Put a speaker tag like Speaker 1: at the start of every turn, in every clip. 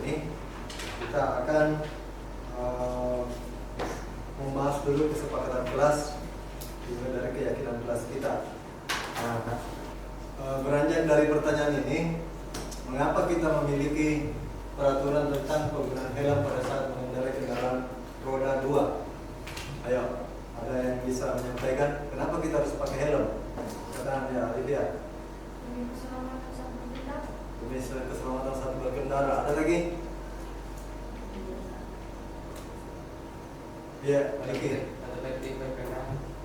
Speaker 1: ini kita akan membahas dulu kesepakatan kelas dimulai dari keyakinan kelas kita. Beranjak dari pertanyaan ini, mengapa kita memiliki peraturan tentang penggunaan helm pada saat mengendarai kendaraan roda 2? Ayo, ada yang bisa menyampaikan kenapa kita harus pakai helm? Katakan ya, Lydia.
Speaker 2: Demi keselamatan saat berkendara.
Speaker 1: Demi keselamatan saat berkendara. Ada lagi? Ya, Niki.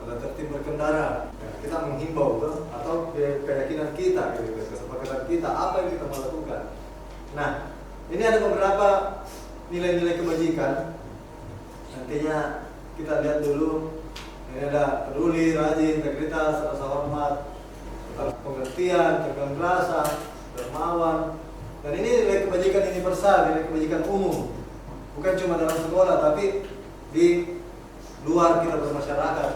Speaker 1: Ada tertib berkendara. Ya, kita menghimbau tuh, atau keyakinan kita, gitu, kesepakatan kita, apa yang kita mau lakukan. Nah, ini ada beberapa nilai-nilai kebajikan. Nantinya kita lihat dulu. Ini ada peduli, rajin, integritas, rasa hormat, pengertian, tegang rasa, dermawan. Dan ini nilai kebajikan universal, nilai kebajikan umum. Bukan cuma dalam sekolah, tapi di luar kita bermasyarakat.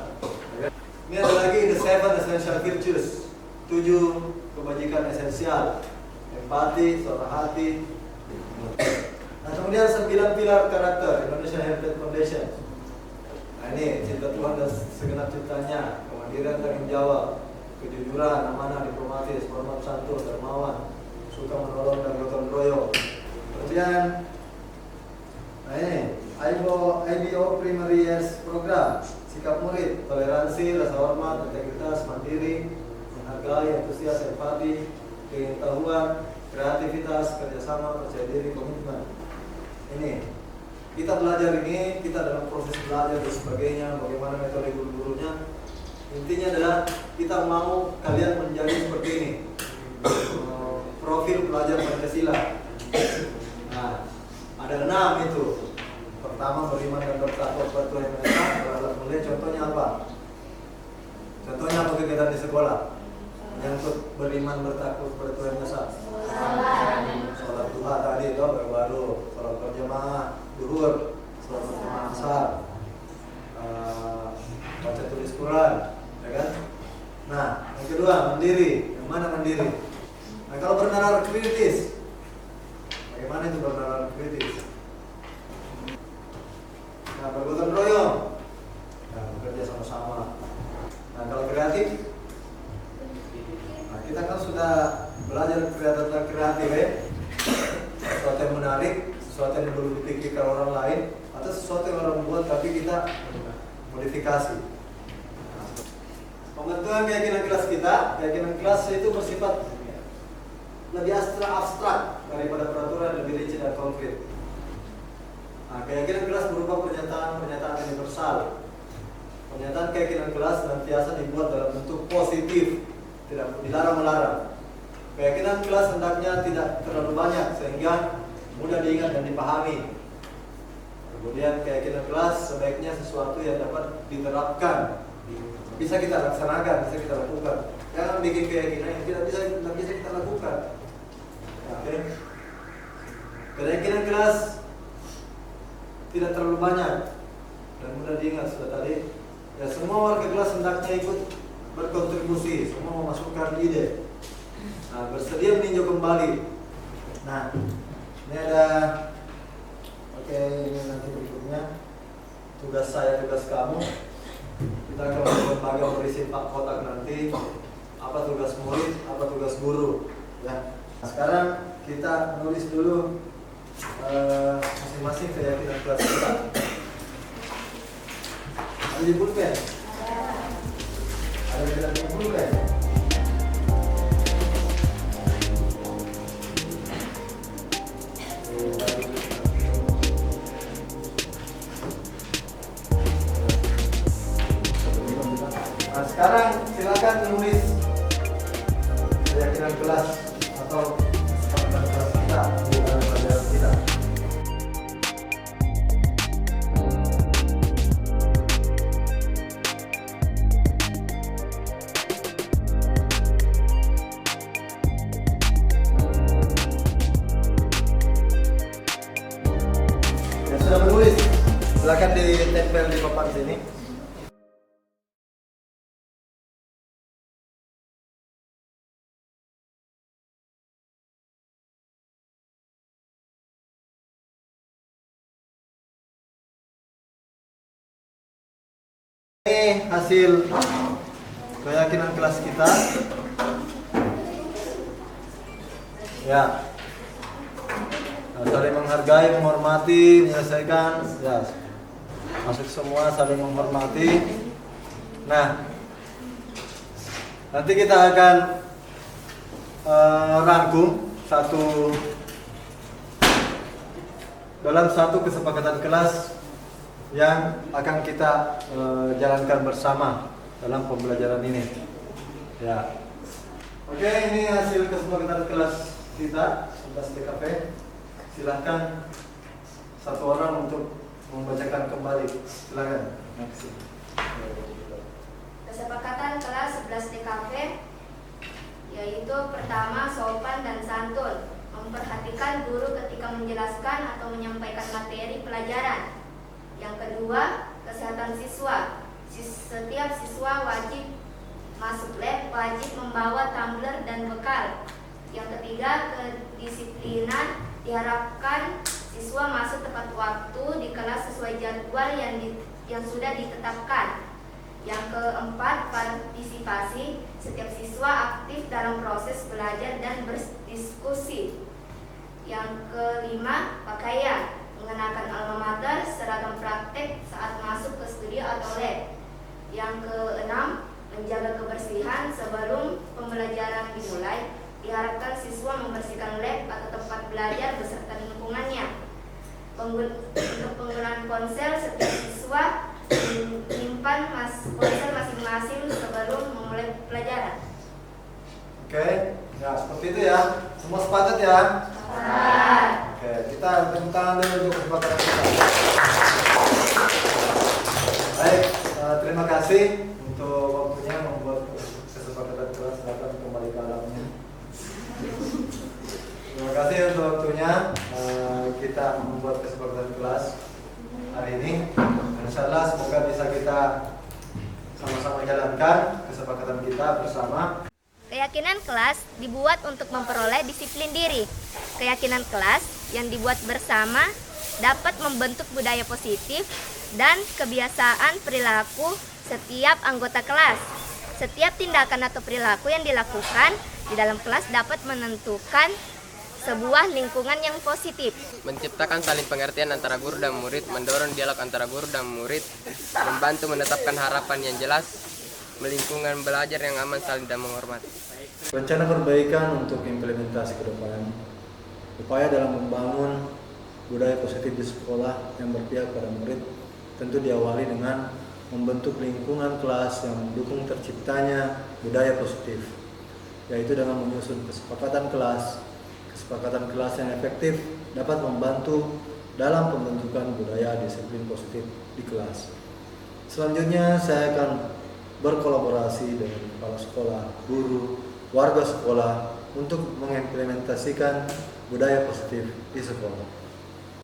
Speaker 1: Ini ada lagi the 7 essential virtues, 7 kebajikan esensial: empati, suara hati. Nah, kemudian 9 pilar karakter Indonesian Heritage Foundation. Nah, ini cinta Tuhan dan segenap ciptanya, kemandirian, tanggung jawab, kejujuran, amanah, diplomatis, hormat, santun, dermawan, suka menolong dan gotong royong. Kemudian, nah ini IBO Primary Years Program, sikap murid, toleransi, rasa hormat, integritas, mandiri, menghargai, antusias, empati, pengetahuan, kreativitas, kerjasama, percaya diri, komitmen. Ini kita belajar ini, kita dalam proses belajar dan sebagainya, bagaimana metode guru-gurunya. Intinya adalah kita mau kalian menjadi seperti ini, profil pelajar Pancasila. Nah, ada 6 itu. Pertama, beriman dan bertakwa kepada Tuhan Yang Maha Esa, berakhlak mulia. Contohnya apa? Contohnya apa kegiatan di sekolah? Menyangkut beriman bertakwa kepada Tuhan Yang Maha Esa. Sholat duha tadi itu baru, sholat berjamaah, duhur, sholat berjamaah asar, baca tulis Quran, ya kan? Nah, yang kedua, mandiri. Yang mana mandiri? Nah, kalau bernalar kritis, bagaimana itu bernalar kritis? Nah, bergotong royong, nah, bekerja sama-sama. Nah, kalau kreatif, nah, kita kan sudah belajar tentang kreatif, ya. Sesuatu yang menarik, sesuatu yang belum dipikirkan orang lain, atau sesuatu yang orang buat tapi kita modifikasi. Nah, pembentukan keyakinan kelas kita, keyakinan kelas itu bersifat lebih abstrak daripada peraturan, lebih rinci dan konkret. Nah, keyakinan kelas berupa pernyataan universal. Pernyataan keyakinan kelas senantiasa dibuat dalam bentuk positif, tidak dilarang-melarang. Keyakinan kelas hendaknya tidak terlalu banyak sehingga mudah diingat dan dipahami. Kemudian keyakinan kelas sebaiknya sesuatu yang dapat diterapkan, bisa kita laksanakan, bisa kita lakukan. Jangan bikin keyakinan yang tidak bisa kita lakukan. Oke. Keyakinan kelas tidak terlalu banyak dan mudah diingat sudah tadi. Ya, semua warga kelas hendaknya ikut berkontribusi, semua memasukkan ide. Nah, bersedia meninjau kembali. Nah, ini ada, oke, ini nanti berikutnya tugas saya, tugas kamu. Kita akan membagikan berisi 4 kotak nanti. Apa tugas murid, apa tugas guru, ya. Nah, sekarang kita menulis dulu masing-masing keyakinan kelas kita. Ada di pulpen? Ada di dalam pulpen? Nah, sekarang silakan menulis keyakinan kelas atau kesepakatan kelas kita di dalam pelajaran kita. Yang sudah menulis, silakan ditempel di papan sini. Ini hasil keyakinan kelas kita. Ya. Nah, saling menghargai, menghormati, menyelesaikan. Ya. Masuk semua saling menghormati. Nah, nanti kita akan rangkum dalam satu kesepakatan kelas yang akan kita jalankan bersama dalam pembelajaran ini. Ya. Oke, ini hasil kesepakatan kelas kita 11 TKP. Silahkan satu orang untuk membacakan kembali. Silakan.
Speaker 3: Kesepakatan kelas 11 TKP yaitu pertama, sopan dan santun, memperhatikan guru ketika menjelaskan atau menyampaikan materi pelajaran. Yang kedua, kesehatan siswa. Setiap siswa wajib masuk lab, wajib membawa tumbler dan bekal. Yang ketiga, kedisiplinan. Diharapkan siswa masuk tepat waktu di kelas sesuai jadwal yang sudah ditetapkan. Yang keempat, partisipasi. Setiap siswa aktif dalam proses belajar dan berdiskusi. Yang kelima, pakaian. Mengenakan alma mater, seragam praktek saat masuk ke studio atau lab. Yang keenam, menjaga kebersihan sebelum pembelajaran dimulai. Diharapkan siswa membersihkan lab atau tempat belajar beserta lingkungannya. Untuk penggunaan ponsel, setiap siswa menyimpan ponsel masing-masing sebelum memulai pelajaran.
Speaker 1: Oke, ya seperti itu ya. Semua sepakat ya?
Speaker 3: Sepakat.
Speaker 1: Oke, kita tepuk tangan dulu untuk kesepakatan kita. Baik, terima kasih untuk waktunya membuat kesepakatan kelas. Silakan kembali ke alamnya. Terima kasih untuk waktunya kita membuat kesepakatan kelas hari ini. Insyaallah semoga bisa kita sama-sama jalankan kesepakatan kita bersama.
Speaker 3: Keyakinan kelas dibuat untuk memperoleh disiplin diri. Keyakinan kelas yang dibuat bersama dapat membentuk budaya positif dan kebiasaan perilaku setiap anggota kelas. Setiap tindakan atau perilaku yang dilakukan di dalam kelas dapat menentukan sebuah lingkungan yang positif.
Speaker 4: Menciptakan saling pengertian antara guru dan murid, mendorong dialog antara guru dan murid, membantu menetapkan harapan yang jelas, lingkungan belajar yang aman, saling dan menghormati.
Speaker 1: Rencana perbaikan untuk implementasi ke depan. Upaya dalam membangun budaya positif di sekolah yang berpihak pada murid tentu diawali dengan membentuk lingkungan kelas yang mendukung terciptanya budaya positif, yaitu dengan menyusun kesepakatan kelas. Kesepakatan kelas yang efektif dapat membantu dalam pembentukan budaya disiplin positif di kelas. Selanjutnya saya akan berkolaborasi dengan kepala sekolah, guru, warga sekolah untuk mengimplementasikan budaya positif di sekolah.